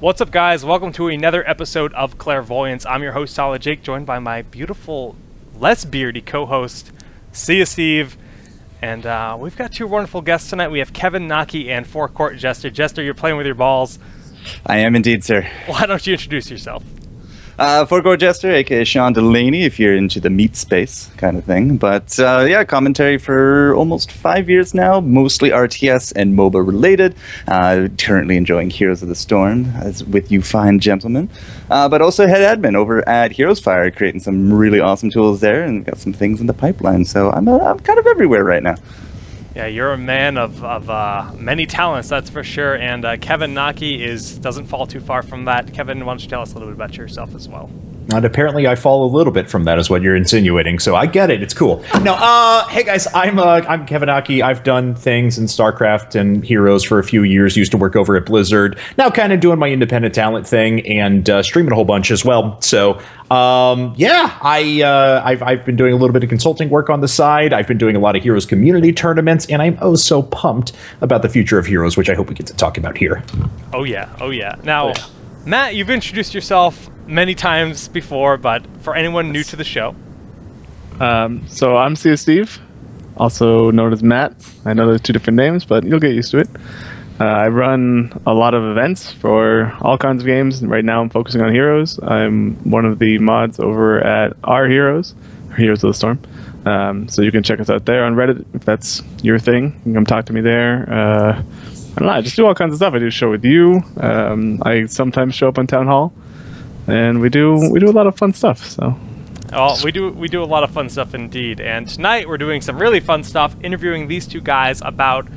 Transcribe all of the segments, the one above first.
What's up, guys? Welcome to another episode of Clairvoyance. I'm your host, Solid Jake, joined by my beautiful, less beardy co-host, Sia Steve. And we've got two wonderful guests tonight. We have Kevin Knocke and FourCourtJester. Jester, you're playing with your balls. I am indeed, sir. Why don't you introduce yourself? FourCourtJester, aka Sean Delaney, if you're into the meat space kind of thing. But yeah, commentary for almost 5 years now, mostly RTS and MOBA related. Currently enjoying Heroes of the Storm as with you fine gentlemen. But also head admin over at Heroes Fire, creating some really awesome tools there, and got some things in the pipeline. So I'm kind of everywhere right now. Yeah, you're a man of many talents, that's for sure. And Kevin Knocke doesn't fall too far from that. Kevin, why don't you tell us a little bit about yourself as well? And apparently I fall a little bit from that is what you're insinuating, so I get it. It's cool. No, hey guys, I'm Kevin Knocke. I've done things in StarCraft and Heroes for a few years. Used to work over at Blizzard. Now kind of doing my independent talent thing and streaming a whole bunch as well. So yeah, I've been doing a little bit of consulting work on the side. I've been doing a lot of Heroes community tournaments, and I'm oh so pumped about the future of Heroes, which I hope we get to talk about here. Oh yeah, oh yeah. Now, Matt, you've introduced yourself many times before, but for anyone new to the show. So I'm Sia Steve, also known as Matt. I know there's two different names, but you'll get used to it. I run a lot of events for all kinds of games. Right now I'm focusing on Heroes. I'm one of the mods over at Our Heroes, Heroes of the Storm. So you can check us out there on Reddit if that's your thing. You can come talk to me there. I don't know, I just do all kinds of stuff. I do a show with you. I sometimes show up on Town Hall. And we do a lot of fun stuff. So, well, we do a lot of fun stuff indeed. And tonight we're doing some really fun stuff, interviewing these two guys about,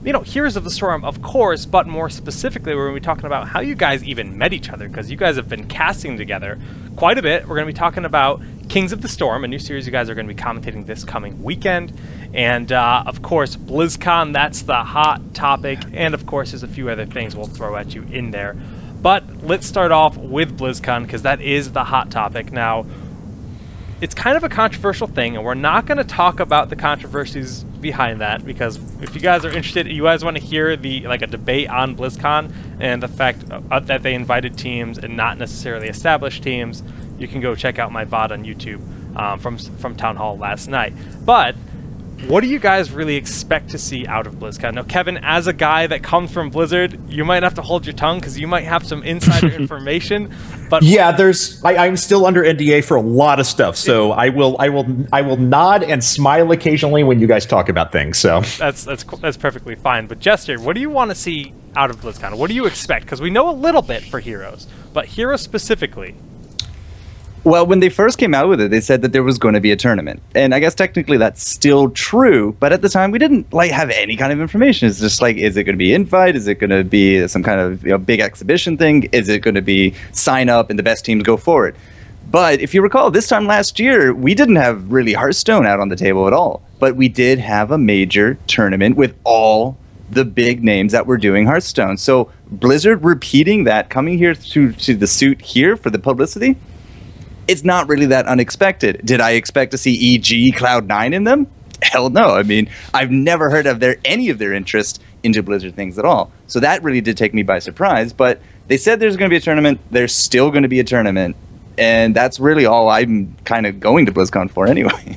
you know, Heroes of the Storm, of course, but more specifically, we're going to be talking about how you guys even met each other, because you guys have been casting together quite a bit. We're going to be talking about Kings of the Storm, a new series you guys are going to be commentating this coming weekend. And, of course, BlizzCon, that's the hot topic. And, of course, there's a few other things we'll throw at you in there. But let's start off with BlizzCon, because that is the hot topic. Now, it's kind of a controversial thing, and we're not going to talk about the controversies behind that, because if you guys are interested, you guys want to hear a debate on BlizzCon and the fact that they invited teams and not necessarily established teams, you can go check out my VOD on YouTube from Town Hall last night. But what do you guys really expect to see out of BlizzCon? Now, Kevin, as a guy that comes from Blizzard, you might have to hold your tongue because you might have some insider information. But yeah, I'm still under NDA for a lot of stuff, so I will nod and smile occasionally when you guys talk about things. So that's perfectly fine. But Jester, what do you want to see out of BlizzCon? What do you expect? Because we know a little bit for Heroes, but Heroes specifically. Well, when they first came out with it, they said that there was going to be a tournament. And I guess technically that's still true, but at the time we didn't have any kind of information. It's just is it going to be invite? Is it going to be some kind of big exhibition thing? Is it going to be sign up and the best teams go forward? But if you recall, this time last year, we didn't have really Hearthstone out on the table at all. But we did have a major tournament with all the big names that were doing Hearthstone. So Blizzard repeating that, coming here to the suit here for the publicity, it's not really that unexpected. Did I expect to see EG Cloud9 in them? Hell no. I mean, I've never heard of any of their interest into Blizzard things at all. So that really did take me by surprise. But they said there's going to be a tournament. There's still going to be a tournament. And that's really all I'm kind of going to BlizzCon for anyway.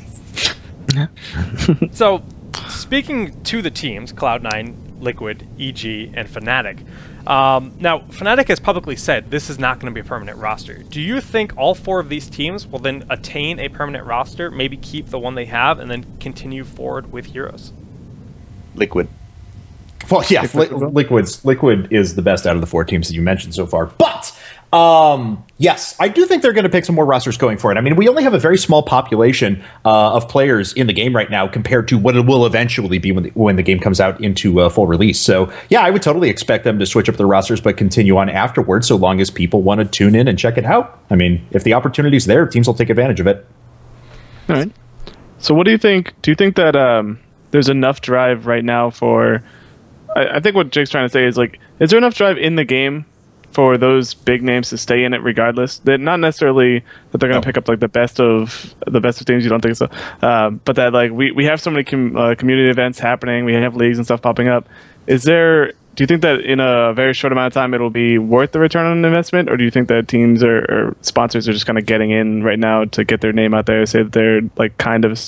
So, speaking to the teams, Cloud9, Liquid, EG, and Fnatic. Now, Fnatic has publicly said this is not going to be a permanent roster. Do you think all four of these teams will then attain a permanent roster, maybe keep the one they have, and then continue forward with Heroes? Liquid. Well, yeah, Liquid is the best out of the four teams that you mentioned so far. But yes, I do think they're going to pick some more rosters going forward. I mean, we only have a very small population of players in the game right now compared to what it will eventually be when the game comes out into full release. So yeah, I would totally expect them to switch up their rosters, but continue on afterwards, so long as people want to tune in and check it out. I mean, if the opportunity's there, teams will take advantage of it. All right. So what do you think? Do you think that there's enough drive right now for... I think what Jake's trying to say is, is there enough drive in the game for those big names to stay in it regardless? That not necessarily that they're going to pick up the best of teams. You don't think so? But that we have so many community events happening. We have leagues and stuff popping up. Do do you think that in a very short amount of time it'll be worth the return on investment, or do you think that teams or sponsors are just kind of getting in right now to get their name out there, say that they're like kind of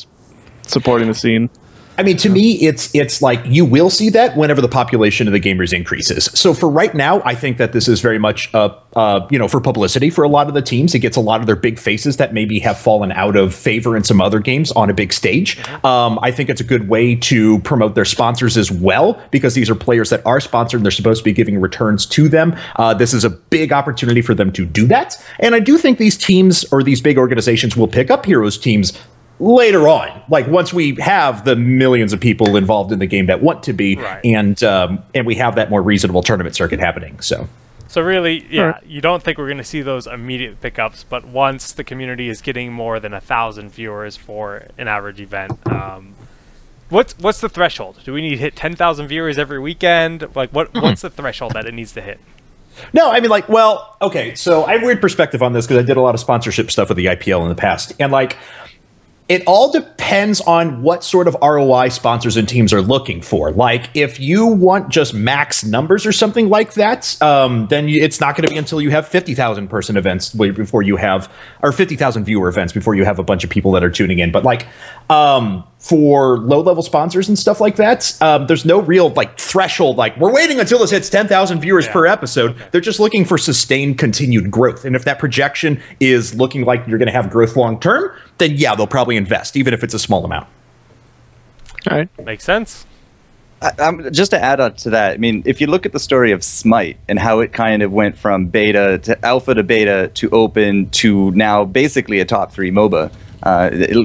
supporting the scene? I mean, to me, it's like you will see that whenever the population of the gamers increases. So for right now, I think that this is very much, for publicity for a lot of the teams. It gets a lot of their big faces that maybe have fallen out of favor in some other games on a big stage. I think it's a good way to promote their sponsors as well, because these are players that are sponsored and they're supposed to be giving returns to them. This is a big opportunity for them to do that. And I do think these teams or these big organizations will pick up Heroes teams later on, like once we have the millions of people involved in the game that want to be, and we have that more reasonable tournament circuit happening. So really, you don't think we're going to see those immediate pickups, but once the community is getting more than 1,000 viewers for an average event, what's the threshold? Do we need to hit 10,000 viewers every weekend? Like, what's the threshold that it needs to hit? No, I mean, like, well, okay, so I have a weird perspective on this because I did a lot of sponsorship stuff with the IPL in the past, and like, it all depends on what sort of ROI sponsors and teams are looking for. Like, if you want just max numbers or something like that, then it's not going to be until you have 50,000 person events before you have, or 50,000 viewer events before you have a bunch of people that are tuning in. But like, for low-level sponsors and stuff like that, there's no real like threshold. Like, we're waiting until this hits 10,000 viewers per episode. Okay. They're just looking for sustained, continued growth. And if that projection is looking like you're going to have growth long-term, then yeah, they'll probably invest, even if it's a small amount. All right, makes sense. Just to add on to that, I mean, if you look at the story of Smite and how it kind of went from beta to alpha to beta to open to now basically a top 3 MOBA.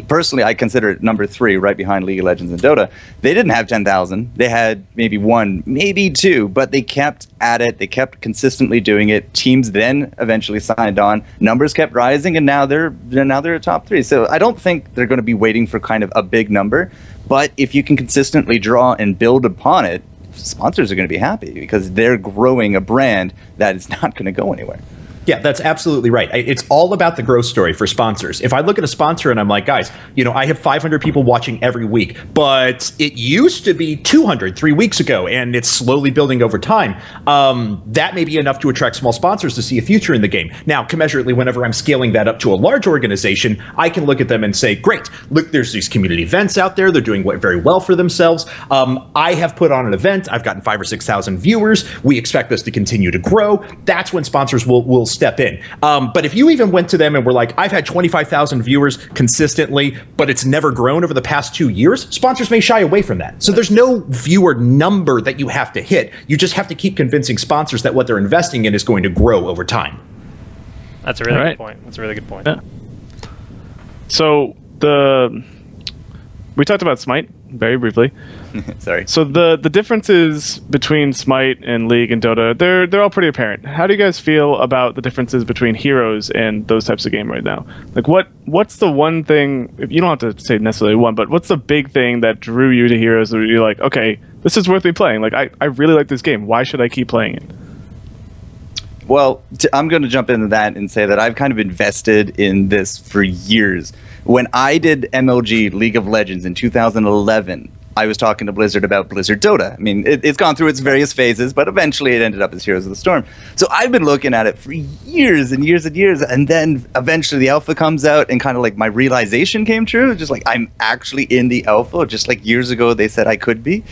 Personally, I consider it number 3, right behind League of Legends and Dota. They didn't have 10,000. They had maybe 1, maybe 2, but they kept at it. They kept consistently doing it. Teams then eventually signed on. Numbers kept rising, and now they're a top 3. So I don't think they're going to be waiting for kind of a big number. But if you can consistently draw and build upon it, sponsors are going to be happy because they're growing a brand that is not going to go anywhere. Yeah, that's absolutely right. It's all about the growth story for sponsors. If I look at a sponsor and I'm like, guys, I have 500 people watching every week, but it used to be 200 3 weeks ago, and it's slowly building over time. That may be enough to attract small sponsors to see a future in the game. Now, commensurately, whenever I'm scaling that up to a large organization, I can look at them and say, great, look, there's these community events out there. They're doing very well for themselves. I have put on an event. I've gotten 5,000 or 6,000 viewers. We expect this to continue to grow. That's when sponsors will step in. But if you even went to them and were like, I've had 25,000 viewers consistently, but it's never grown over the past 2 years, sponsors may shy away from that. So there's no viewer number that you have to hit. You just have to keep convincing sponsors that what they're investing in is going to grow over time. That's a really good point. That's a really good point. Yeah. So we talked about Smite very briefly. Sorry. So the differences between Smite and League and Dota, they're all pretty apparent. How do you guys feel about the differences between Heroes and those types of game right now? Like, what's the one thing, you don't have to say necessarily one, but what's the big thing that drew you to Heroes where you're like, okay, this is worth me playing. Like, I really like this game. Why should I keep playing it? Well, I'm going to jump into that and say that I've kind of invested in this for years. When I did MLG League of Legends in 2011, I was talking to Blizzard about Blizzard Dota. I mean, it's gone through its various phases, but eventually it ended up as Heroes of the Storm. So I've been looking at it for years and years and years, and then eventually the alpha comes out, and kind of like my realization came true. Just like, I'm actually in the alpha, just like years ago they said I could be.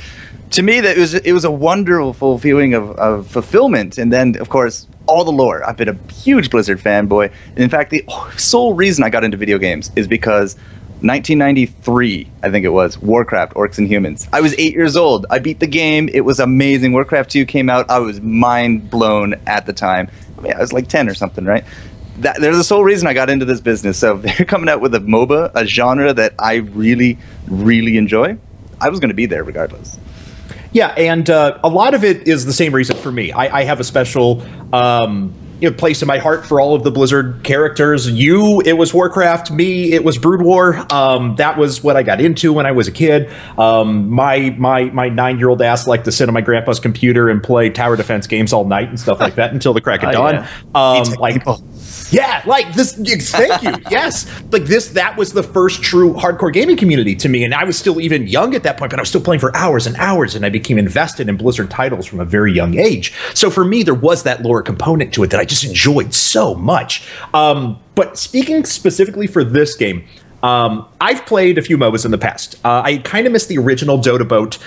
To me, that it was a wonderful feeling of fulfillment. And then, of course, all the lore. I've been a huge Blizzard fanboy. And in fact, the sole reason I got into video games is because 1993, I think it was, Warcraft, Orcs and Humans. I was 8 years old. I beat the game. It was amazing. Warcraft 2 came out. I was mind blown at the time. I mean, I was like 10 or something, right? They're the sole reason I got into this business. So if they're coming out with a MOBA, a genre that I really, really enjoy, I was going to be there regardless. Yeah, and a lot of it is the same reason for me. I have a special place in my heart for all of the Blizzard characters. It was Warcraft. Me, it was Brood War. That was what I got into when I was a kid. My 9-year-old ass liked to sit on my grandpa's computer and play tower defense games all night and stuff like that until the crack of dawn. Yeah, like this. Thank you. Yes, like this. That was the first true hardcore gaming community to me, and I was still even young at that point, but I was still playing for hours and hours, and I became invested in Blizzard titles from a very young age. So for me, there was that lore component to it that I just enjoyed so much. But speaking specifically for this game, I've played a few MOBAs in the past. I kind of missed the original Dota boat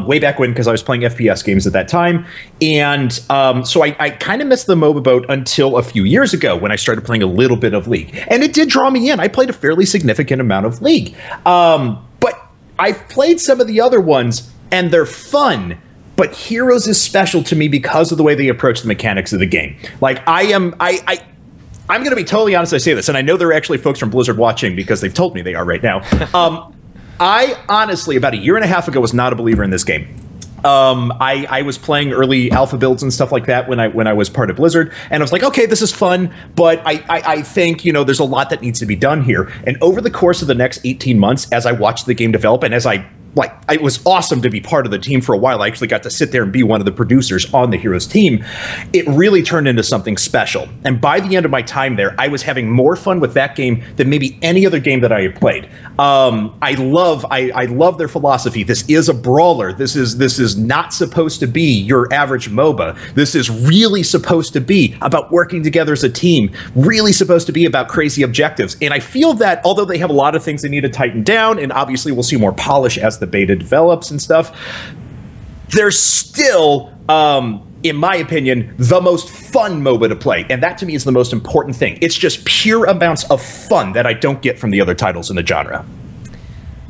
way back when because I was playing FPS games at that time. And so I kind of missed the MOBA boat until a few years ago when I started playing a little bit of League. And it did draw me in. I played a fairly significant amount of League. But I've played some of the other ones, and they're fun. But Heroes is special to me because of the way they approach the mechanics of the game. Like, I'm going to be totally honest when I say this, and I know there are actually folks from Blizzard watching because they've told me they are right now. I honestly, about a year and a half ago, was not a believer in this game. I was playing early alpha builds and stuff like that when I was part of Blizzard, and I was like, okay, this is fun, but I think, you know, there's a lot that needs to be done here. And over the course of the next 18 months, as I watched the game develop, and as it was awesome to be part of the team for a while. I actually got to sit there and be one of the producers on the Heroes team. It really turned into something special. And by the end of my time there, I was having more fun with that game than maybe any other game that I had played. I love their philosophy. This is a brawler. This is not supposed to be your average MOBA. This is really supposed to be about working together as a team, really supposed to be about crazy objectives. And I feel that although they have a lot of things they need to tighten down, and obviously we'll see more polish as the beta develops and stuff, they're still, in my opinion, the most fun MOBA to play. And that to me is the most important thing. It's just pure amounts of fun that I don't get from the other titles in the genre.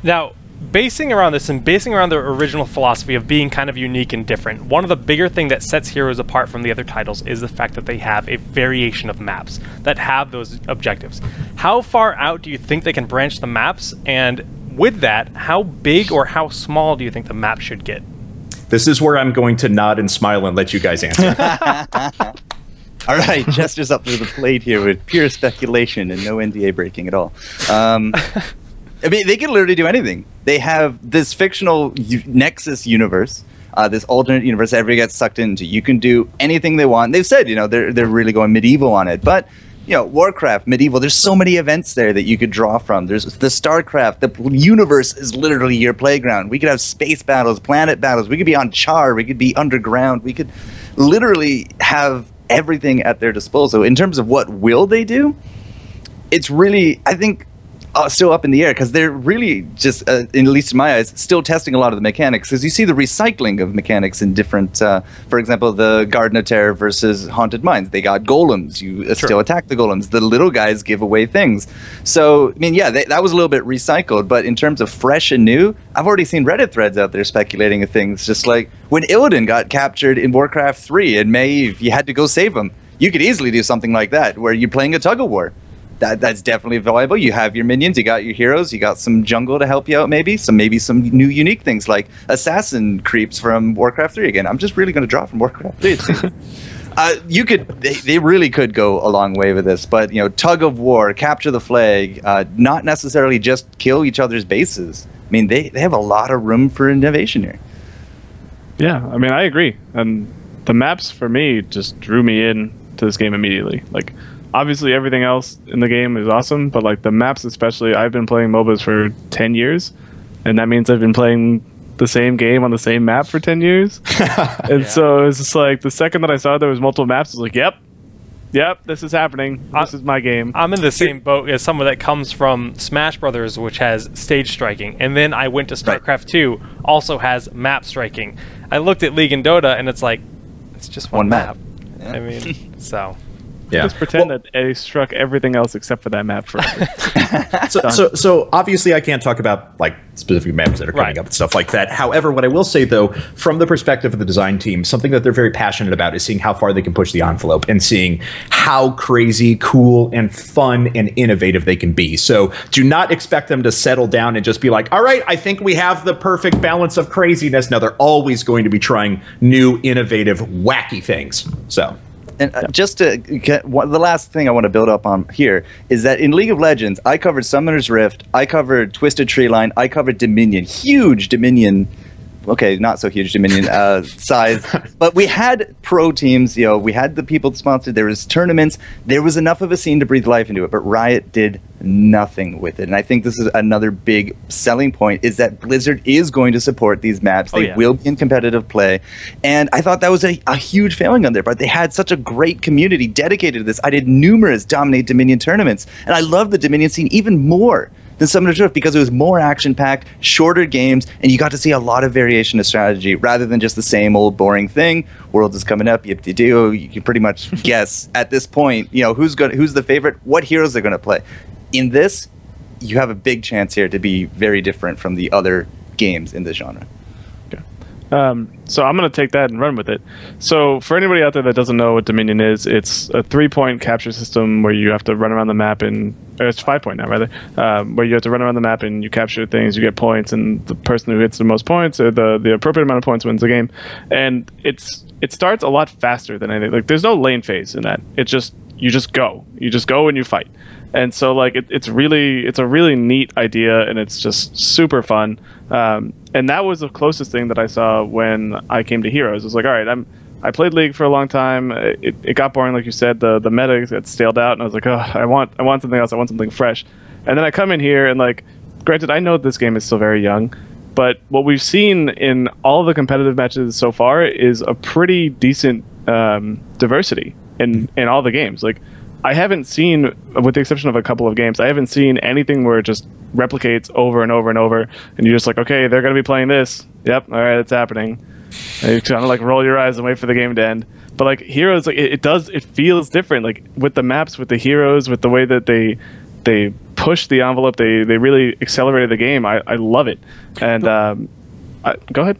Now, basing around this and basing around the original philosophy of being kind of unique and different, one of the bigger thing that sets Heroes apart from the other titles is the fact that they have a variation of maps that have those objectives. How far out do you think they can branch the maps? And with that, how big or how small do you think the map should get? This is where I'm going to nod and smile and let you guys answer. All right, Jester's up to the plate here with pure speculation and no NDA breaking at all. I mean, they can literally do anything. They have this fictional Nexus universe, this alternate universe that everybody gets sucked into. You can do anything they want. They've said, you know, they're really going medieval on it, but you know, Warcraft, medieval, there's so many events there that you could draw from. There's the StarCraft, the universe is literally your playground. We could have space battles, planet battles. We could be on Char, we could be underground. We could literally have everything at their disposal. In terms of what will they do, it's really, I think, still up in the air because they're really just, at least in my eyes, still testing a lot of the mechanics. Because you see the recycling of mechanics in different, for example, the Garden of Terror versus Haunted Mines. They got golems. You still attack the golems. The little guys give away things. So, I mean, yeah, that was a little bit recycled. But in terms of fresh and new, I've already seen Reddit threads out there speculating of things. Just like when Illidan got captured in Warcraft 3 and Maeve, you had to go save him. You could easily do something like that where you're playing a tug-of-war. That's definitely viable. You have your minions, you got your heroes, you got some jungle to help you out, maybe some new unique things like assassin creeps from Warcraft 3 again. I'm just really going to draw from Warcraft 3. They really could go a long way with this, but you know, tug of war, capture the flag, not necessarily just kill each other's bases. I mean, they have a lot of room for innovation here. Yeah, I mean, I agree. And the maps for me just drew me in to this game immediately. Like, obviously everything else in the game is awesome, but like the maps especially, I've been playing MOBAs for 10 years, and that means I've been playing the same game on the same map for 10 years. And so it's just like the second that I saw there was multiple maps, I was like, yep, this is happening. This is my game. I'm in the same boat as someone that comes from Smash Brothers, which has stage striking, and then I went to StarCraft 2, also has map striking. I looked at League and Dota, and it's like, it's just one map. Yeah. I mean, so... Yeah. Just pretend that they struck everything else except for that map forever. So obviously I can't talk about like specific maps that are coming up and stuff like that. However, what I will say though, from the perspective of the design team, something that they're very passionate about is seeing how far they can push the envelope and seeing how crazy, cool, and fun and innovative they can be. So do not expect them to settle down and just be like, all right, I think we have the perfect balance of craziness. No, they're always going to be trying new, innovative, wacky things. So... And just to get the last thing I want to build up on here is that in League of Legends, I covered Summoner's Rift, I covered Twisted Tree Line, I covered Dominion, huge Dominion okay, not so huge Dominion size, but we had pro teams, we had the people sponsored, there was tournaments, there was enough of a scene to breathe life into it, but Riot did nothing with it. And I think this is another big selling point, is that Blizzard is going to support these maps. They will be in competitive play. And I thought that was a huge failing on their part. They had such a great community dedicated to this. I did numerous Dominate Dominion tournaments, and I love the Dominion scene even more than Summoner Turf because it was more action-packed, shorter games, and you got to see a lot of variation of strategy rather than just the same old boring thing. Worlds is coming up, yip-de-doo. You can pretty much guess at this point, who's the favorite, what heroes they're going to play. In this, you have a big chance here to be very different from the other games in this genre. So I'm going to take that and run with it. So for anybody out there that doesn't know what Dominion is, it's a 3-point capture system where you have to run around the map, and it's 5-point now, rather, where you have to run around the map and you capture things, you get points, and the person who hits the most points or the appropriate amount of points wins the game. And it starts a lot faster than anything. Like, there's no lane phase in that. You just go and you fight. And so, like, it's a really neat idea, and it's just super fun. And that was the closest thing that I saw when I came to Heroes. It was like, all right, I played League for a long time. It got boring, like you said. The meta got staled out, and I was like, oh, I want something else. I want something fresh. And then I come in here, and, like, granted, I know this game is still very young, but what we've seen in all the competitive matches so far is a pretty decent diversity in all the games. Like, I haven't seen, with the exception of a couple of games, I haven't seen anything where it just replicates over and over and over, and you're just like, okay, they're going to be playing this. Yep, all right, it's happening. And you kind of like roll your eyes and wait for the game to end. But like Heroes, like it feels different. Like with the maps, with the heroes, with the way that they push the envelope, they really accelerated the game. I love it. And go ahead.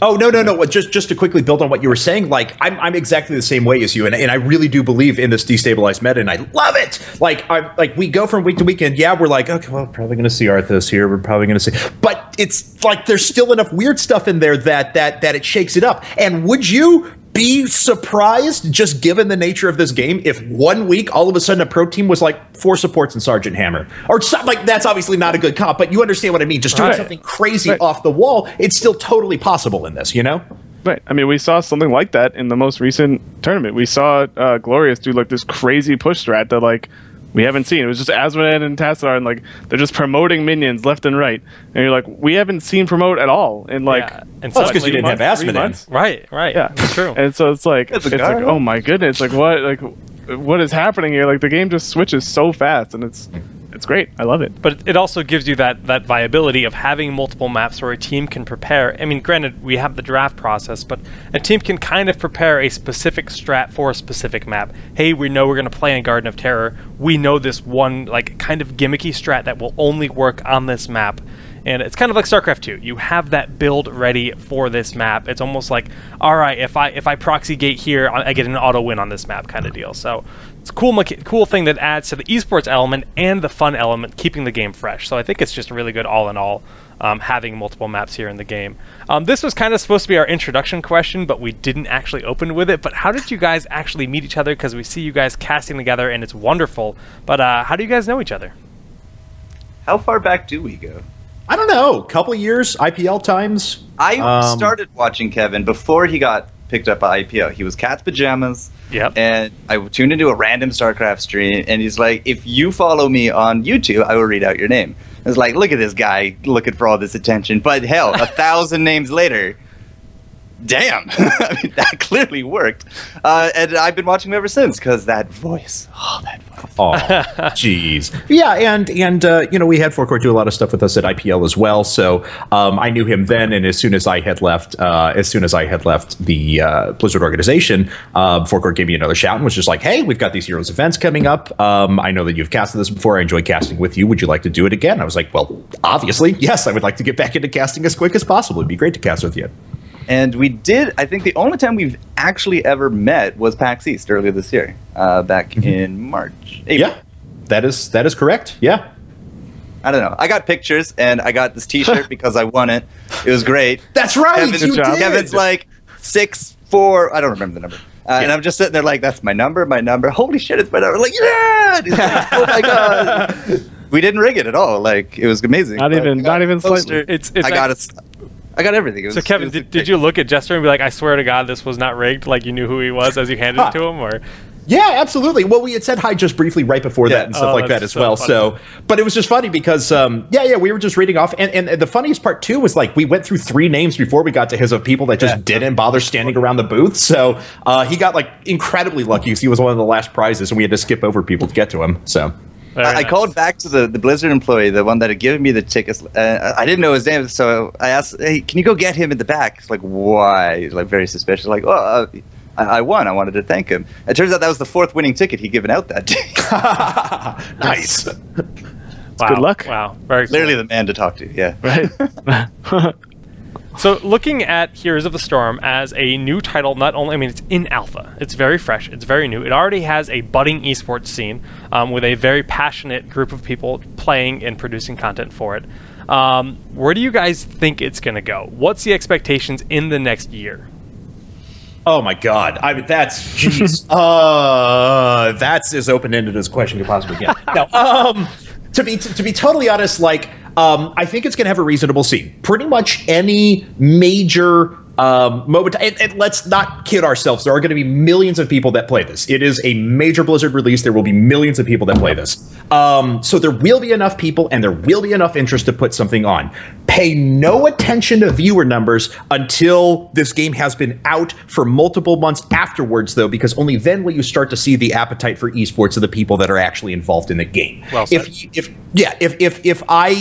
Oh, no. Just to quickly build on what you were saying, like, I'm exactly the same way as you, and I really do believe in this destabilized meta, and I love it. Like we go from week to week, and we're like, okay, well, probably going to see Arthas here. We're probably going to see, but it's like there's still enough weird stuff in there that it shakes it up. And would you be surprised, just given the nature of this game, if 1 week all of a sudden a pro team was like 4 supports and Sergeant Hammer, or something? Like, that's obviously not a good comp, but you understand what I mean. Just doing something crazy off the wall, it's still totally possible in this, Right. I mean, we saw something like that in the most recent tournament. We saw Glorious do like this crazy push strat that like we haven't seen. It was just Asmodee and Tassadar, and like they're just promoting minions left and right, and you're like, we haven't seen promote at all in like. And that's because you didn't have Asmodee. Right. Yeah, that's true. And so it's like oh my goodness, like what is happening here? Like the game just switches so fast, and it's great. I love it. But it also gives you that viability of having multiple maps where a team can prepare. I mean, granted, we have the draft process, but a team can kind of prepare a specific strat for a specific map. Hey, we know we're going to play in Garden of Terror. We know this one, like, kind of gimmicky strat that will only work on this map. And it's kind of like StarCraft 2. You have that build ready for this map. It's almost like, all right, if I proxy gate here, I get an auto win on this map kind of deal. So it's a cool thing that adds to the esports element and the fun element, keeping the game fresh. So I think it's just really good all in all, having multiple maps here in the game. This was kind of supposed to be our introduction question, but we didn't actually open with it. But how did you guys actually meet each other? Because we see you guys casting together, and it's wonderful. But how do you guys know each other? How far back do we go? I don't know. Couple of years, IPL times. I started watching Kevin before he got picked up by IPL. He was Cat's Pajamas. Yep. And I tuned into a random StarCraft stream, and he's like, if you follow me on YouTube, I will read out your name. I was like, look at this guy looking for all this attention. But hell, 1,000 names later, damn. I mean, that clearly worked. And I've been watching him ever since, because that voice. Oh, that voice. Oh, jeez. Yeah, and we had FourCourt do a lot of stuff with us at IPL as well. So I knew him then, and as soon as I had left, the Blizzard organization, FourCourt gave me another shout and was just like, "Hey, we've got these Heroes events coming up. I know that you've casted this before. I enjoy casting with you. Would you like to do it again?" I was like, "Well, obviously, yes. I would like to get back into casting as quick as possible. It'd be great to cast with you." And we did, I think the only time we've actually ever met was PAX East earlier this year, back in March. April. Yeah, that is correct. Yeah. I don't know. I got pictures, and I got this T-shirt because I won it. It was great. That's right. Kevin's like 6'4". I don't remember the number. And I'm just sitting there like, that's my number. Holy shit, it's my number. Like, yeah! And he's like, oh my god. We didn't rig it at all. Like, it was amazing. Not even slightly. It's I got it. I got everything. So Kevin, did you look at Jester and be like, I swear to God, this was not rigged? Like you knew who he was as you handed it to him, or? Yeah, absolutely. Well, we had said hi just briefly right before that and stuff like that as well. Funny. So, but it was just funny because, we were just reading off. And the funniest part, too, was like we went through 3 names before we got to his of people that just didn't bother standing around the booth. So he got like incredibly lucky because he was one of the last prizes and we had to skip over people to get to him. So. I called back to the Blizzard employee, the one that had given me the tickets. I didn't know his name, so I asked, "Hey, can you go get him in the back?" He's like, "Why?" He's like very suspicious. Like, "Oh, I won. I wanted to thank him." It turns out that was the 4th winning ticket he'd given out that day. Nice. Wow. Good luck. Wow. Very Literally cool. the man to talk to. Yeah. Right. So looking at Heroes of the Storm as a new title, not only, I mean, it's in alpha. It's very fresh. It's very new. It already has a budding esports scene with a very passionate group of people playing and producing content for it. Where do you guys think it's going to go? What's the expectations in the next year? Oh my God! I mean, that's jeez. That's as open-ended as a question could possibly get. Now, to be totally honest, like I think it's going to have a reasonable scene. Pretty much any major MOBA. And let's not kid ourselves. There are going to be millions of people that play this. It is a major Blizzard release. There will be millions of people that play this. So there will be enough people and there will be enough interest to put something on. Pay no attention to viewer numbers until this game has been out for multiple months afterwards, though, because only then will you start to see the appetite for esports of the people that are actually involved in the game. Well said. If I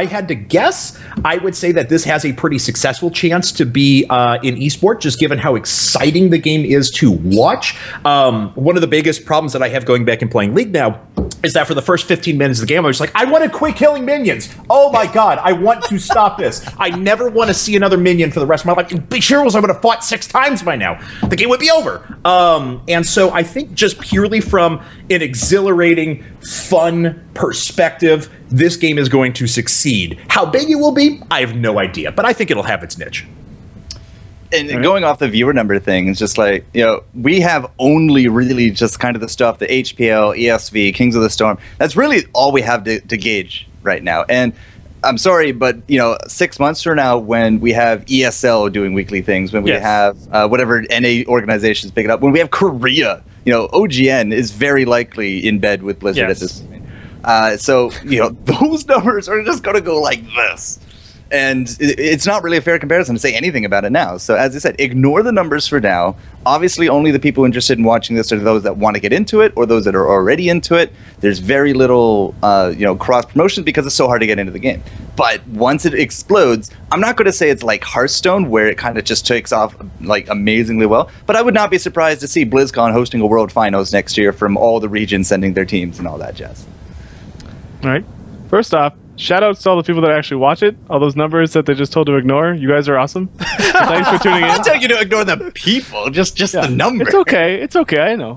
had to guess, I would say that this has a pretty successful chance to be in esport, just given how exciting the game is to watch. One of the biggest problems that I have going back and playing League now is that for the first 15 minutes of the game, I was like, I want to quit killing minions. Oh my God, I want to stop this. I never want to see another minion for the rest of my life. Be sure I would have fought 6 times by now. The game would be over. And so I think just purely from an exhilarating, fun perspective, this game is going to succeed. How big it will be, I have no idea, but I think it'll have its niche. And going off the viewer number thing, it's just like, we have only really just kind of the stuff, the HPL, ESV, Kings of the Storm. That's really all we have to gauge right now. And I'm sorry, but 6 months from now, when we have ESL doing weekly things, when we have whatever NA organizations pick it up, when we have Korea, OGN is very likely in bed with Blizzard at this point. So those numbers are just going to go like this. And it's not really a fair comparison to say anything about it now. So as I said, ignore the numbers for now. Obviously, only the people interested in watching this are those that want to get into it or those that are already into it. There's very little, cross-promotion because it's so hard to get into the game. But once it explodes, I'm not going to say it's like Hearthstone, where it kind of just takes off like amazingly well. But I would not be surprised to see BlizzCon hosting a World Finals next year from all the regions sending their teams and all that jazz. All right. First off, shout out to all the people that actually watch it. All those numbers that they just told to ignore. You guys are awesome. Thanks for tuning in. I'm telling you to ignore the people, just the number. It's okay. It's okay. I know.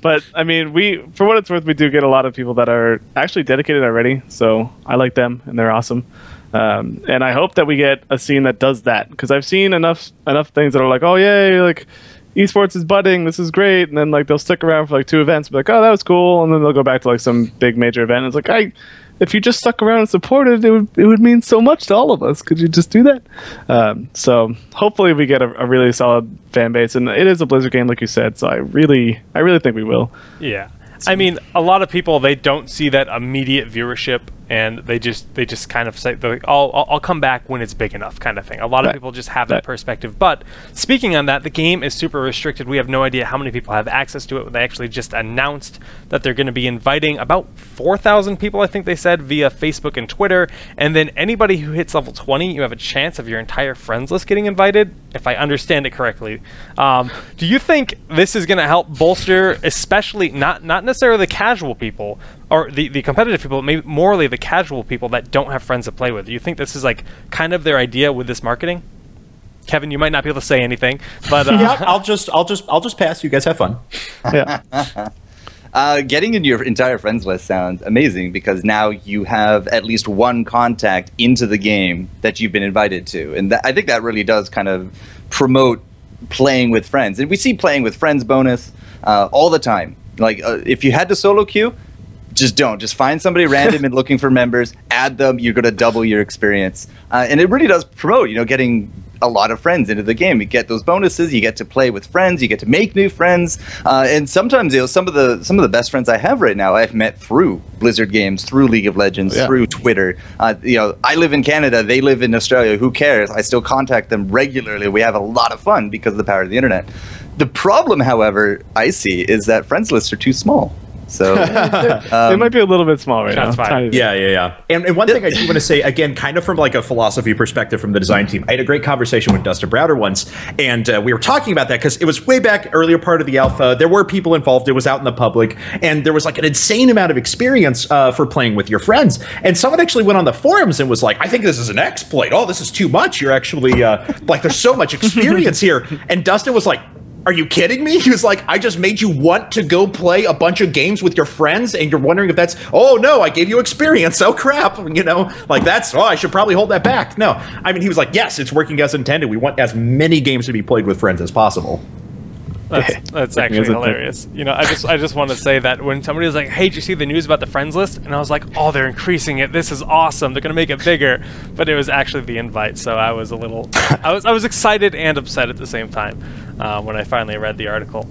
But I mean, for what it's worth, we do get a lot of people that are actually dedicated already. So I like them, and they're awesome. And I hope that we get a scene that does that, because I've seen enough things that are like, oh yay, like esports is budding, this is great, and then like they'll stick around for like 2 events, be like, oh that was cool, and then they'll go back to like some big major event. And it's like, if you just stuck around and supported, it would mean so much to all of us. Could you just do that? So hopefully we get a really solid fan base, and it is a Blizzard game, like you said. So I really think we will. Yeah, I mean, a lot of people, they don't see that immediate viewership, and they just kind of say, like, I'll come back when it's big enough, kind of thing. A lot of people just have that perspective. But speaking on that, the game is super restricted. We have no idea how many people have access to it. They actually just announced that they're going to be inviting about 4,000 people, I think they said, via Facebook and Twitter. And then anybody who hits level 20, you have a chance of your entire friends list getting invited, if I understand it correctly. Do you think this is going to help bolster, especially not necessarily the casual people or the competitive people, maybe morally the casual people that don't have friends to play with? Do you think this is like kind of their idea with this marketing? Kevin, you might not be able to say anything, but yeah, I'll just pass. You guys have fun. Yeah. Getting into your entire friends list sounds amazing, because now you have at least one contact into the game that you've been invited to, and I think that really does kind of promote playing with friends. And we see playing with friends bonus all the time. Like if you had to solo queue, just don't. Just find somebody random and looking for members, add them, you're going to double your experience. And it really does promote, getting a lot of friends into the game. You get those bonuses, you get to play with friends, you get to make new friends. And sometimes, some of the best friends I have right now, I've met through Blizzard games, through League of Legends, through Twitter. I live in Canada, they live in Australia, who cares? I still contact them regularly. We have a lot of fun because of the power of the internet. The problem, however, I see is that friends lists are too small. So it might be a little bit small right now. Fine. Yeah. And one thing I do want to say, again, kind of from like a philosophy perspective from the design team, I had a great conversation with Dustin Browder once, and we were talking about that because it was way back earlier part of the alpha. There were people involved. It was out in the public, and there was like an insane amount of experience for playing with your friends. And someone actually went on the forums and was like, I think this is an exploit. Oh, this is too much. You're actually like, there's so much experience here. And Dustin was like, are you kidding me? He was like, I just made you want to go play a bunch of games with your friends, and you're wondering if that's, oh no, I gave you experience. Oh crap, like that's, I should probably hold that back. No, I mean, he was like, yes, it's working as intended. We want as many games to be played with friends as possible. That's actually hilarious. I just want to say that when somebody was like, hey, did you see the news about the friends list? And I was like, oh, they're increasing it. This is awesome. They're going to make it bigger. But it was actually the invite. So I was a little, I was excited and upset at the same time when I finally read the article.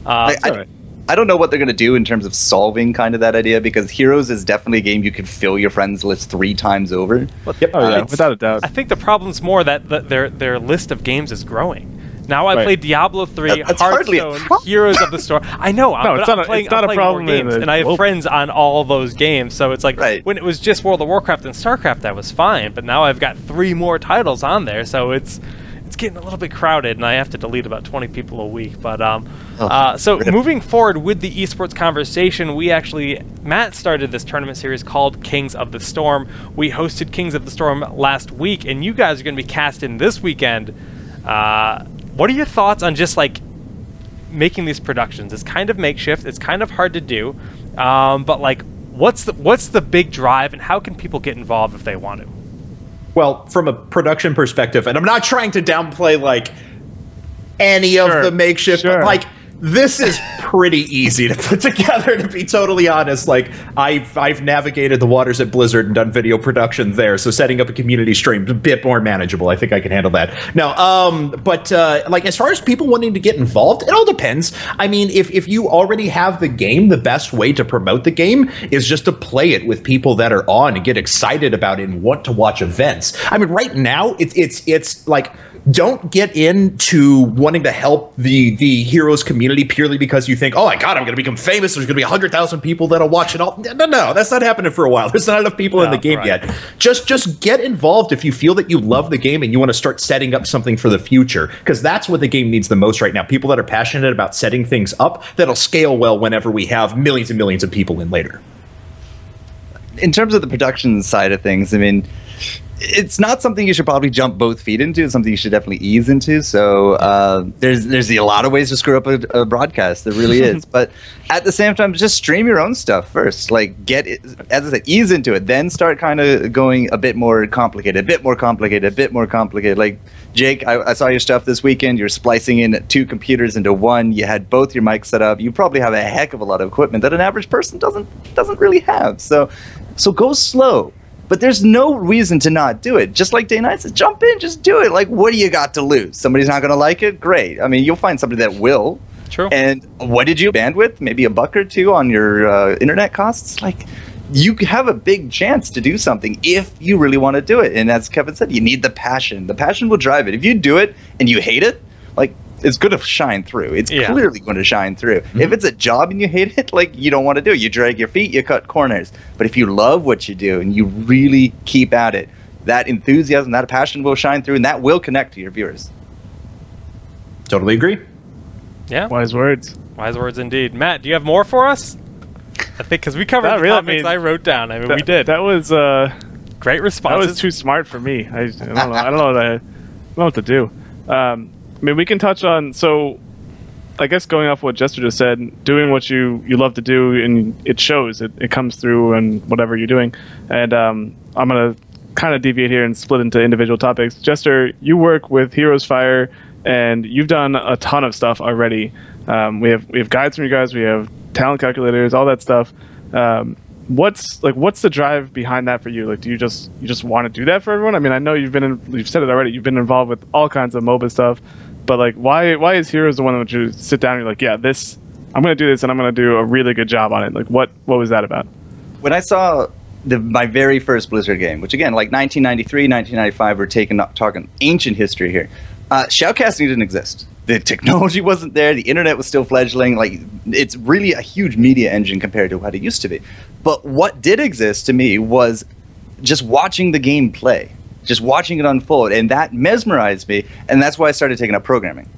I don't know what they're going to do in terms of solving kind of that idea, because Heroes is definitely a game you can fill your friends list 3 times over. Without a doubt. I think the problem's more that their list of games is growing. Now I play Diablo 3, Hearthstone, Heroes of the Storm. I know, it's not a problem games, and I have friends on all those games. So it's like when it was just World of Warcraft and StarCraft, that was fine. But now I've got 3 more titles on there, so it's getting a little bit crowded, and I have to delete about 20 people a week. But so moving forward with the esports conversation, Matt started this tournament series called Kings of the Storm. We hosted Kings of the Storm last week, and you guys are going to be cast in this weekend. What are your thoughts on just like making these productions? It's kind of makeshift. It's kind of hard to do. But like, what's the big drive, and how can people get involved if they want to? Well, from a production perspective, and I'm not trying to downplay like any of the makeshift, but like this is pretty easy to put together, to be totally honest. Like I've navigated the waters at Blizzard and done video production there, so setting up a community stream is a bit more manageable. I think I can handle that. No, but like as far as people wanting to get involved, it all depends. I mean, if you already have the game, the best way to promote the game is just to play it with people that are on and get excited about it and want to watch events. I mean, right now it's like, don't get into wanting to help the Heroes community purely because you think, oh my god, I'm going to become famous. There's going to be 100,000 people that'll watch it all. No, that's not happening for a while. There's not enough people in the game yet. Just get involved if you feel that you love the game and you want to start setting up something for the future, because that's what the game needs the most right now. People that are passionate about setting things up that'll scale well whenever we have millions and millions of people in later. In terms of the production side of things, I mean, it's not something you should probably jump both feet into. It's something you should definitely ease into. So there's a lot of ways to screw up a broadcast. There really is. But at the same time, just stream your own stuff first. Like get it, as I said, ease into it. Then start kind of going a bit more complicated, a bit more complicated, a bit more complicated. Like Jake, I saw your stuff this weekend. You're splicing in 2 computers into one. You had both your mics set up. You probably have a heck of a lot of equipment that an average person doesn't really have. So go slow. But there's no reason to not do it. Just like Day Night said, jump in, just do it. Like, what do you got to lose? Somebody's not going to like it? Great. I mean, you'll find somebody that will. True. And what did you bandwidth? Maybe $1 or $2 on your internet costs? Like, you have a big chance to do something if you really want to do it. And as Kevin said, you need the passion. The passion will drive it. If you do it and you hate it, like, it's going to shine through. It's clearly going to shine through. Mm-hmm. If it's a job and you hate it, like, you don't want to do it. You drag your feet, you cut corners. But if you love what you do and you really keep at it, that enthusiasm, that passion will shine through, and that will connect to your viewers. Totally agree. Yeah. Wise words. Wise words indeed. Matt, do you have more for us? I think because we covered the topics I wrote down. I mean, we did. That was great responses. That was too smart for me. I don't know. I don't know what to do. I mean, we can touch on, so I guess going off what Jester just said, doing what you love to do, and it shows, it comes through in whatever you're doing. And I'm going to kind of deviate here and split into individual topics. Jester, you work with Heroes Fire, and you've done a ton of stuff already. We have guides from you guys, we have talent calculators, all that stuff. What's the drive behind that for you? Like, do you just want to do that for everyone? I mean, I know you've said it already. You've been involved with all kinds of MOBA stuff, but like, why is Heroes the one that you sit down and you're like, yeah, I'm going to do this and I'm going to do a really good job on it? Like, what was that about? When I saw my very first Blizzard game, which again, like 1993, 1995, we're talking ancient history here. Shoutcasting didn't exist. The technology wasn't there. The internet was still fledgling. Like, it's really a huge media engine compared to what it used to be. But what did exist to me was just watching the game play, just watching it unfold, and that mesmerized me. And that's why I started taking up programming.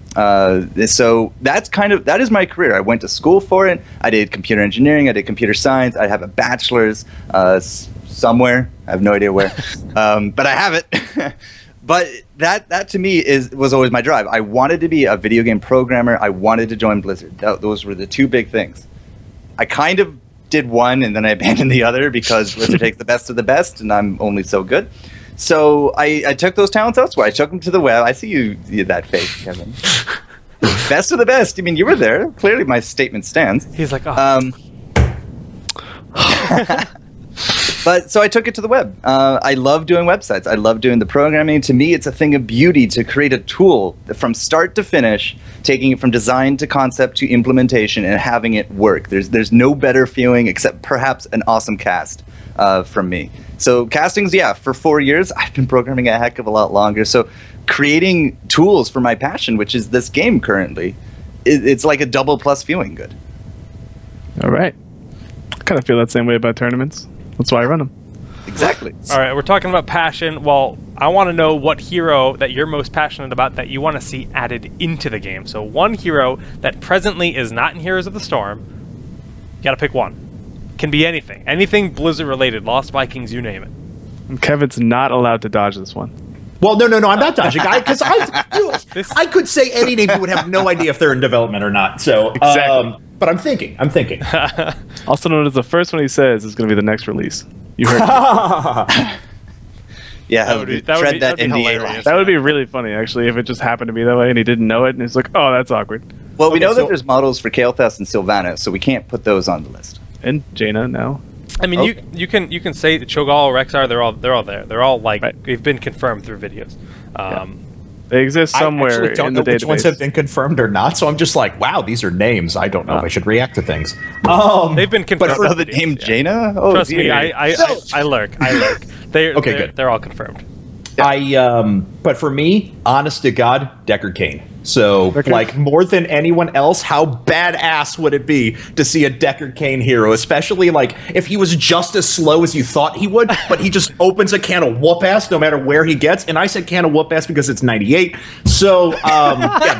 So that is my career. I went to school for it. I did computer engineering. I did computer science. I have a bachelor's somewhere. I have no idea where, but I have it. But that to me was always my drive. I wanted to be a video game programmer. I wanted to join Blizzard. Those were the two big things. I kind of did one and then I abandoned the other because Blizzard takes the best of the best and I'm only so good. So I took those talents elsewhere. I took them to the web. I see you that face, Kevin. Best of the best. I mean, you were there. Clearly my statement stands. He's like, oh. But so I took it to the web. I love doing websites. I love doing the programming. To me, it's a thing of beauty to create a tool from start to finish, taking it from design to concept to implementation and having it work. There's no better feeling except perhaps an awesome cast from me. So castings, yeah, for 4 years. I've been programming a heck of a lot longer. So creating tools for my passion, which is this game currently, it's like a double plus feeling good. All right. I kind of feel that same way about tournaments. That's why I run them. Exactly. All right, we're talking about passion. Well, I want to know what hero that you're most passionate about that you want to see added into the game. So one hero that presently is not in Heroes of the Storm, you got to pick one. Can be anything. Anything Blizzard related. Lost Vikings, you name it. And Kevin's not allowed to dodge this one. Well, no, I'm not dodging. Because I could say any name, you would have no idea if they're in development or not. So, exactly. But I'm thinking. Also known as the first one he says is going to be the next release. You heard it. Yeah, that would be hilarious. That would be really funny, actually, if it just happened to be that way and he didn't know it, and he's like, oh, that's awkward. Well, we know that there's models for Kael'thas and Sylvanas, so we can't put those on the list. And Jaina now. I mean, you can say that Cho'Gall, Rexxar, they're all there. They're all like they've been confirmed through videos. They exist somewhere I actually don't in know the which database. ones have been confirmed or not, so I'm just like, wow, these are names. I don't know if I should react to things. They've been confirmed. But for the name Jaina? Oh, trust me, I lurk. Good. They're all confirmed. But for me, honest to God, Deckard Cain. So, like, more than anyone else, how badass would it be to see a Deckard Cain hero? Especially, like, if he was just as slow as you thought he would, but he just opens a can of whoop-ass no matter where he gets. And I said can of whoop-ass because it's 98. So, yeah,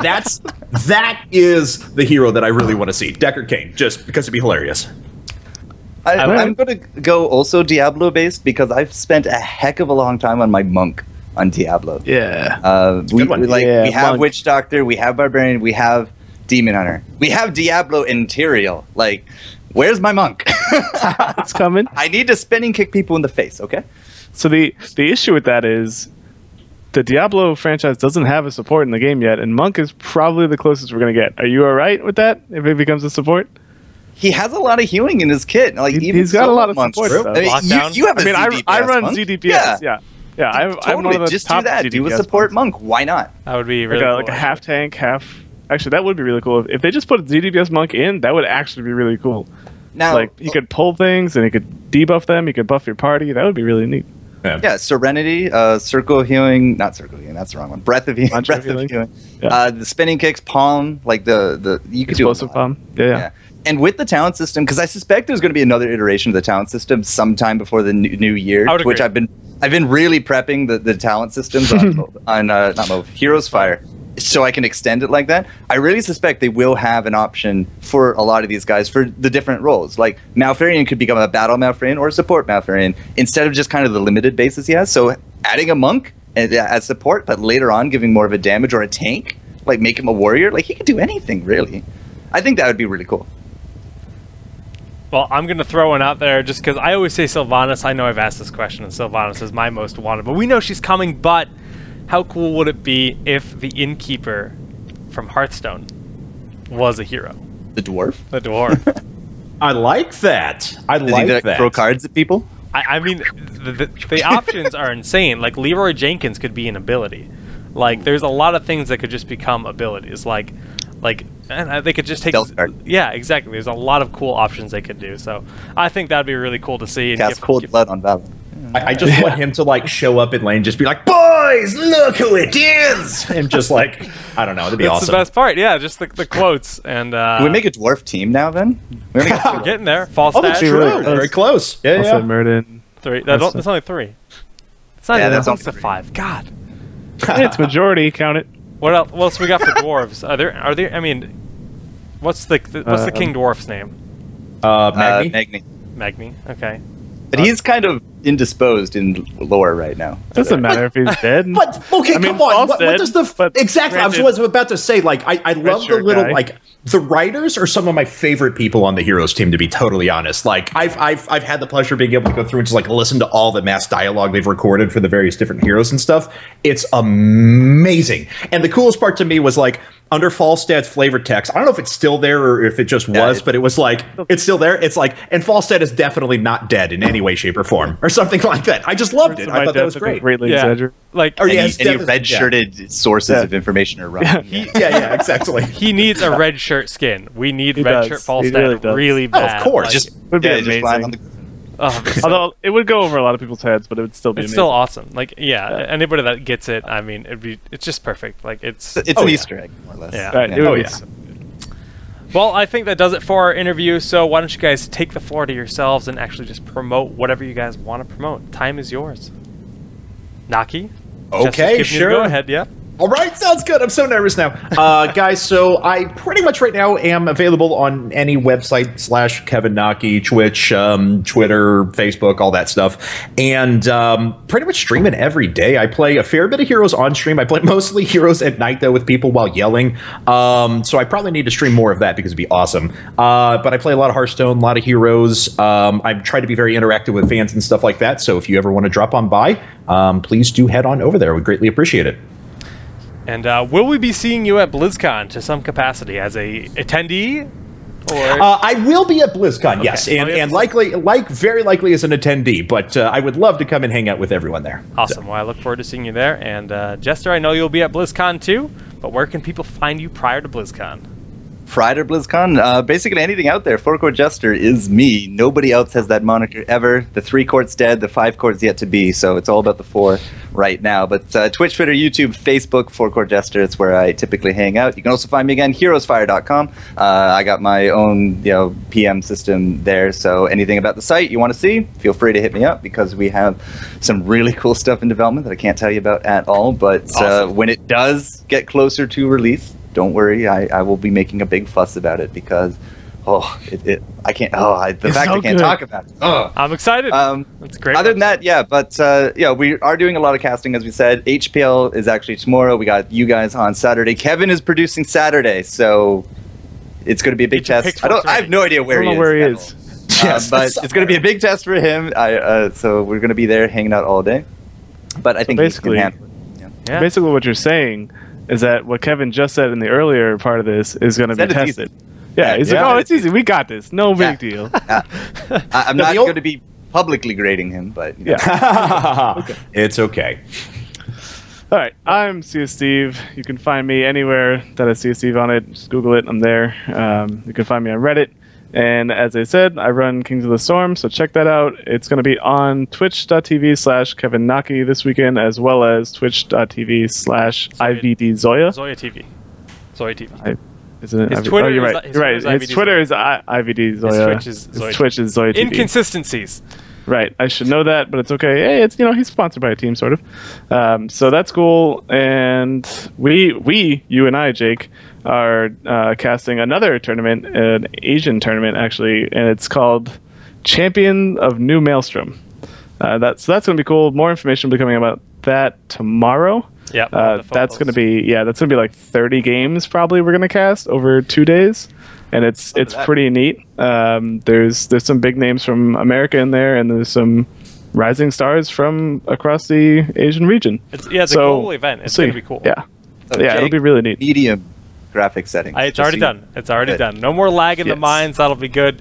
that is the hero that I really want to see. Deckard Cain, just because it'd be hilarious. I'm going to go also Diablo-based because I've spent a heck of a long time on my monk on Diablo. Yeah. We have monk. Witch Doctor, we have Barbarian, we have Demon Hunter. We have Diablo Interior. Like, where's my monk? It's coming. I need to spinning kick people in the face, okay? So the issue with that is the Diablo franchise doesn't have a support in the game yet, and Monk is probably the closest we're going to get. Are you all right with that if it becomes a support? He has a lot of healing in his kit. Like, he's got a lot of support. I mean, you have I run monk. ZDPS, yeah. Yeah, I'm one of the just top do that. ZDPS Do a support monks. monk. Why not? That would be really like a half tank, half. Actually, that would be really cool. If they just put ZDPS monk in, that would actually be really cool. Now, like, he could pull things and he could debuff them. He could buff your party. That would be really neat. Yeah, Serenity, Circle of Healing, not Circle of Healing, that's the wrong one. Breath of Healing. Breath of Healing. Yeah. The spinning kicks, Palm, like the you could do Explosive Palm. Yeah. And with the talent system, because I suspect there's going to be another iteration of the talent system sometime before the new year, which I've been really prepping the talent systems on Heroes Fire, so I can extend it like that. I really suspect they will have an option for a lot of these guys for the different roles. Like Malfurion could become a battle Malfurion or a support Malfurion instead of just kind of the limited bases he has. So adding a monk as support, but later on giving more of a damage or a tank, like make him a warrior. Like he could do anything really. I think that would be really cool. Well, I'm going to throw one out there just because I always say Sylvanas. I know I've asked this question, and Sylvanas is my most wanted. But we know she's coming, but how cool would it be if the Innkeeper from Hearthstone was a hero? The dwarf? The dwarf. I like that. I Does like he that. throw cards at people? I mean, the options are insane. Like, Leroy Jenkins could be an ability. Like, there's a lot of things that could just become abilities. Like, and they could just take... Yeah, exactly. There's a lot of cool options they could do. So, I think that'd be really cool to see. And Cast Cold Blood on Valor. I just want him to like show up in lane, just be like, "Boys, look who it is!" And just like, I don't know, it'd be That's awesome. the best part. Yeah, just the quotes. And Can we make a dwarf team now? Then we're getting there. False Oh, that's stat. true. Very close. Yeah, Also yeah. Meriden. 3. That's only 3. It's not Yeah, even that's close to only 5. God. It's majority. Count it. What else we got for dwarves? Are there? I mean, what's the king dwarf's name? Magni. Magni. Magni. Okay. But he's kind of indisposed in lore right now. Doesn't matter if he's dead. But okay, I mean, come on. Paul's What dead, does the but exactly? granted, I was about to say. Like, I love the shirt little guy. like the writers are some of my favorite people on the Heroes team. To be totally honest, like I've had the pleasure of being able to go through and just like listen to all the mass dialogue they've recorded for the various different heroes and stuff. It's amazing. And the coolest part to me was like under Falstad's flavor text. I don't know if it's still there or if it just was, but it was like it's still there. It's like, and Falstad is definitely not dead in any way, shape, or form, or something like that. I just loved it. I thought that was great. Greatly Yeah. exaggerated. Like, Any red-shirted sources of information are wrong. Yeah, exactly. he needs a red shirt skin. We need He red does. shirt He Falstad really really does. bad. Of course. Like, Just Would be just amazing. lying on the. Although it would go over a lot of people's heads, but it would still be it's amazing. still awesome. Like, anybody that gets it, I mean, it's just perfect. Like, it's An Easter egg, more or less. Yeah. Right, it would be Well, I think that does it for our interview. So why don't you guys take the floor to yourselves and actually just promote whatever you guys want to promote. Time is yours. Knocke? Okay, sure. Go ahead. Yeah. All right, sounds good. I'm so nervous now. Guys, so I pretty much right now am available on any website / Kevin Knocke, Twitch, Twitter, Facebook, all that stuff. And pretty much streaming every day. I play a fair bit of Heroes on stream. I play mostly Heroes at night, though, with people while yelling. So I probably need to stream more of that because it'd be awesome. But I play a lot of Hearthstone, a lot of Heroes. I try to be very interactive with fans and stuff like that. So if you ever want to drop on by, please do head on over there. We'd greatly appreciate it. And will we be seeing you at BlizzCon to some capacity as a attendee? Or I will be at BlizzCon, yes, Okay. and very likely as an attendee. But I would love to come and hang out with everyone there. Awesome. Well, I look forward to seeing you there. And Jester, I know you'll be at BlizzCon too. But where can people find you prior to BlizzCon? Prior to BlizzCon, basically anything out there. FourCourtJester is me. Nobody else has that moniker ever. The 3 court's dead. The 5 court's yet to be. So it's all about the 4 right now. But Twitch, Twitter, YouTube, Facebook, FourCourtJester. It's where I typically hang out. You can also find me again, heroesfire.com. I got my own PM system there. So anything about the site you want to see, feel free to hit me up because we have some really cool stuff in development that I can't tell you about at all. But Awesome. When it does get closer to release, don't worry, I will be making a big fuss about it because, I can't. The fact I can't talk about it. I'm excited. That's great. Other than that, but we are doing a lot of casting, as we said. HPL is actually tomorrow. We got you guys on Saturday. Kevin is producing Saturday, so it's going to be a big test. I have no idea where I don't know where he is. Yes, but it's going to be a big test for him. So we're going to be there hanging out all day. But I think basically, he can handle it. Yeah. Basically, what you're saying is that what Kevin just said in the earlier part of this is going to be Said it's tested. Yeah, he's like, it's easy. We got this. No big deal. I'm not going to be publicly grading him, but It's okay. All right, I'm CS Steve. You can find me anywhere that has CS Steve on it. Just Google it. I'm there. You can find me on Reddit. And as I said, I run Kings of the Storm, so check that out. It's going to be on twitch.tv/Kevin Knocke this weekend, as well as twitch.tv/IVDZoya. Zoya TV. Zoya TV. Isn't it? His Twitter you're is- right. his You're right. Twitter is His Twitter is IVDZoya. His Twitch is Zoya Twitch is Zoya TV. Inconsistencies. Right, I should know that, but it's okay. Hey, it's he's sponsored by a team, sort of. So that's cool. And you and I, Jake, are casting another tournament, an Asian tournament actually, and it's called Champion of New Maelstrom. That's going to be cool. More information will be coming about that tomorrow. Yeah. That's going to be like 30 games probably we're going to cast over 2 days. And it's pretty neat. There's some big names from America in there, and there's some rising stars from across the Asian region. It's a global event. It's going to be cool. Yeah, it'll be really neat. Medium graphic settings. It's already done. It's already done. No more lag in the mines. That'll be good.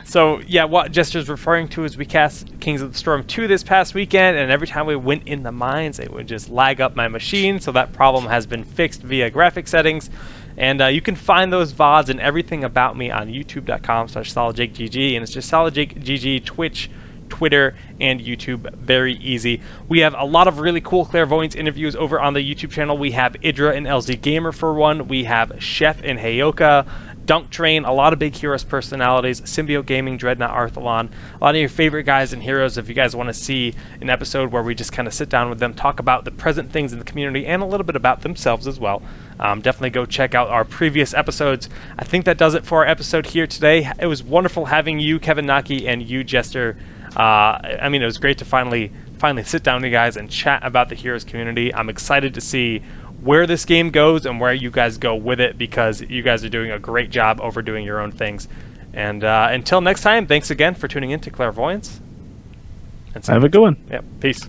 So yeah, what Jester's referring to is we cast Kings of the Storm 2 this past weekend, and every time we went in the mines, it would just lag up my machine. So that problem has been fixed via graphic settings. And you can find those VODs and everything about me on youtube.com/SolidJakeGG, and it's just SolidJakeGG, Twitch, Twitter, and YouTube. Very easy. We have a lot of really cool Clairvoyance interviews over on the YouTube channel. We have Idra and LZ Gamer for one. We have Chef and Heyoka, Dunk Train, a lot of big Heroes personalities, Symbiote Gaming, Dreadnought Arthalon, a lot of your favorite guys and heroes. If you guys want to see an episode where we just kind of sit down with them, talk about the present things in the community and a little bit about themselves as well, definitely go check out our previous episodes. I think that does it for our episode here today. It was wonderful having you, Kevin Knocke, and you, Jester. I mean, it was great to finally sit down with you guys and chat about the Heroes community. I'm excited to see where this game goes and where you guys go with it, because you guys are doing a great job overdoing your own things. And until next time, thanks again for tuning in to Clairvoyance. And have a good one. Yep, peace.